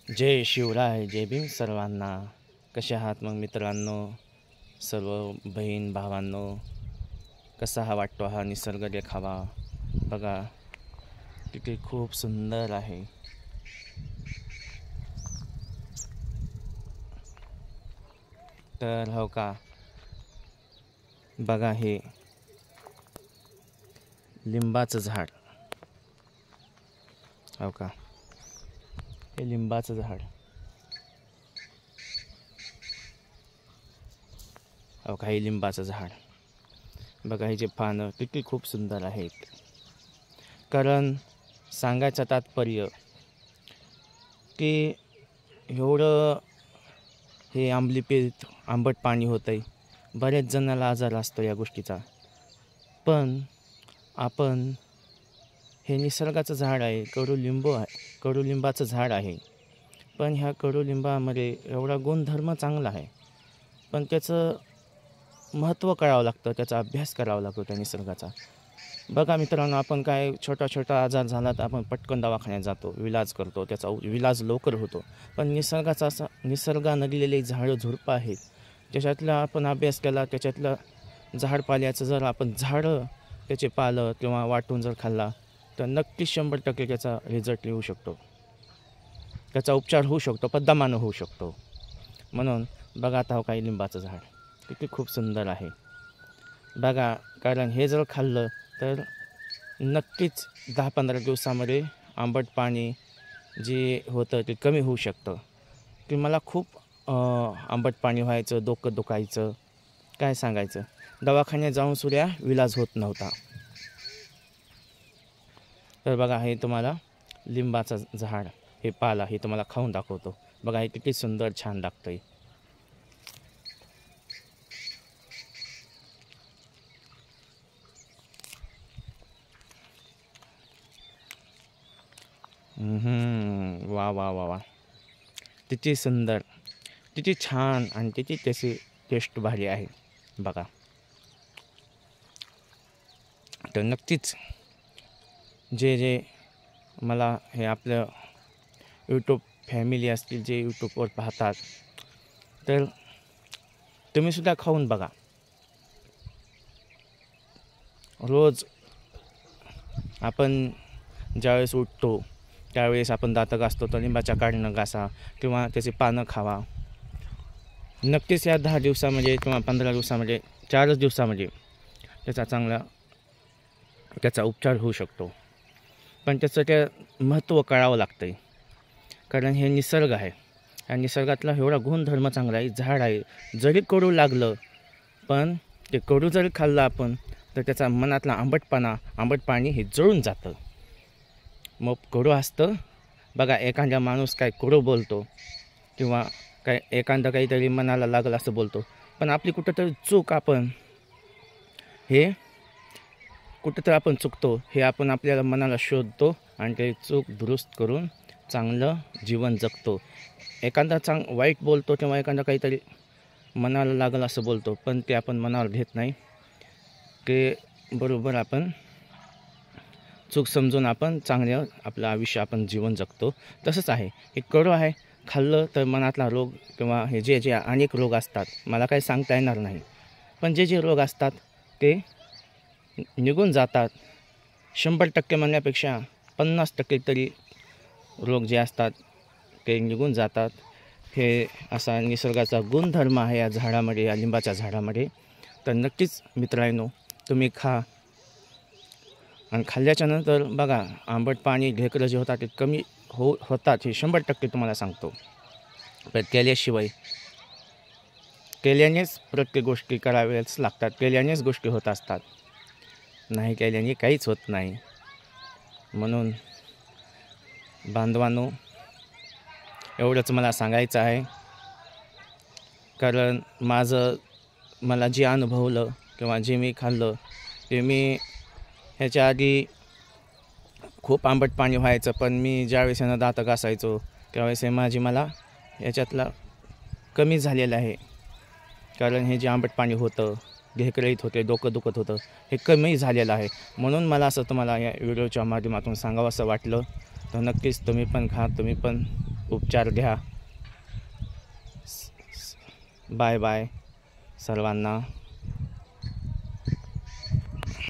जय शिवराय, जय भीम सर्वांना. कसे आहात मग मित्रांनो, सर्व बहीण भावांनो? कसा हा वाटतो हा निसर्ग देखावा? बघा किती खूप सुंदर आहे. तर हो का, बघा हे लिंबाचं झाड. हो का, हे लिंबाचं झाड. हो का, हे लिंबाचं झाड. बघा हे जे पानं किती खूप सुंदर आहेत. कारण सांगायचं तात्पर्य की एवढं हे आंबलीपीत आंबट पाणी होतं आहे. बऱ्याच जणांना आजार असतो या गोष्टीचा. पण आपण हे निसर्गाचं झाड आहे, कडुलिंबू आहे, कडुलिंबाचं झाड आहे. पण ह्या कडुलिंबामध्ये एवढा गुणधर्म चांगला आहे, पण त्याचं महत्त्व कळावं लागतं, त्याचा अभ्यास करावा लागतो त्या निसर्गाचा. बघा मित्रांनो, आपण काय छोटा छोटा आजार झाला तर आपण पटकन दवाखान्यात जातो, इलाज करतो, त्याचा इलाज लवकर होतो. पण निसर्गाचा असा निसर्गानगलेले झाडं झुडपं आहेत, ज्याच्यातला आपण अभ्यास केला, त्याच्यातलं झाडपाल्याचं जर आपण झाडं त्याचे पालं किंवा वाटून जर खाल्ला तर नक्कीच 100% त्याचा रिझल्ट येऊ शकतो, त्याचा उपचार होऊ शकतो, पद्मानं होऊ शकतो. म्हणून बघा आता काही लिंबाचं झाड किती खूप सुंदर आहे. बघा, कारण हे जर खाल्लं तर नक्कीच 10-15 दिवसामध्ये आंबट पाणी जे होतं ते कमी होऊ शकतं. की मला खूप आंबट पाणी व्हायचं, डोकं दुखायचं, काय सांगायचं. दवाखान्यात जाऊन सुद्धा इलाज होत नव्हता. तर बघा हे तुम्हाला लिंबाचं झाड, हे पाला हे तुम्हाला खाऊन दाखवतो. बघा हे किती सुंदर छान लागतंय. वा वा वा वा, किती सुंदर, किती छान आणि किती त्याची टेस्ट भारी आहे. बघा, तर नक्कीच जे मला हे आपलं यूट्यूब फॅमिली असतील, जे यूट्यूबवर पाहतात, तर तुम्हीसुद्धा खाऊन बघा. रोज आपण ज्यावेळेस उठतो त्यावेळेस आपण दातं घासतो तर लिंबाच्या काढणं घासा किंवा त्याची पानं खावा. नक्कीच या 10 दिवसामध्ये किंवा 15 दिवसामध्ये, 4 दिवसामध्ये त्याचा उपचार होऊ शकतो. पण त्याचं ते महत्त्व कळावं लागतं आहे. कारण हे निसर्ग आहे, या निसर्गातला एवढा गुणधर्म चांगला आहे. झाड आहे, जरी कडू लागलं पण ते कडू जरी खाल्लं आपण तर त्याचा मनातला आंबट पाणी हे जळून जातं. मग कडू असतं बघा, एखादा माणूस काय कडू बोलतो किंवा काय एखादं काहीतरी मनाला लागलं असं बोलतो, पण आपली कुठंतरी चूक, आपण हे कुठंतरी आपण चुकतो, हे आपण आपल्याला मनाला शोधतो आणि ते चूक दुरुस्त करून चांगलं जीवन जगतो. एखादा वाईट बोलतो किंवा एखादा काहीतरी मनाला लागलं असं बोलतो, पण ते आपण मनावर घेत नाही, ते बरोबर आपण चूक समजून आपण चांगलं आपलं आयुष्य आपण जीवन जगतो. तसंच आहे, हे कडू आहे, खाल्लं तर मनातला रोग किंवा हे जे अनेक रोग असतात, मला काही सांगता येणार नाही, पण जे रोग असतात ते निघून जातात. 100% म्हणण्यापेक्षा 50% तरी रोग जे असतात ते निघून जातात. हे असा निसर्गाचा गुणधर्म आहे या झाडामध्ये, या लिंबाच्या झाडामध्ये. तर नक्कीच मित्रांनो, तुम्ही खा. आणि खाल्ल्याच्या नंतर बघा, आंबट पाणी ढेकरं जे होतात ते कमी होतात, हे 100% तुम्हाला सांगतो. पण केल्यानेच प्रत्येक गोष्टी कराव्याच लागतात, केल्यानेच गोष्टी होत असतात, नाही केल्याने काहीच होत नाही. म्हणून बांधवांनो, एवढंच मला सांगायचं आहे. कारण मला जे अनुभवलं किंवा जे मी खाल्लं ते मी ह्याच्या आधी खूप आंबट पाणी व्हायचं, पण मी ज्यावेळेस यानं दातं घासायचो त्यावेळेस हे मला याच्यातला कमी झालेलं आहे. कारण हे जे आंबट पाणी होतं, ढेकरं येत होते, डोकं दुखत होतं, हे कमी झालेलं आहे. म्हणून मला असं तुम्हाला या व्हिडिओच्या माध्यमातून सांगावं असं वाटलं. तर नक्कीच तुम्ही पण खा, तुम्ही पण उपचार घ्या. बाय बाय सर्वांना.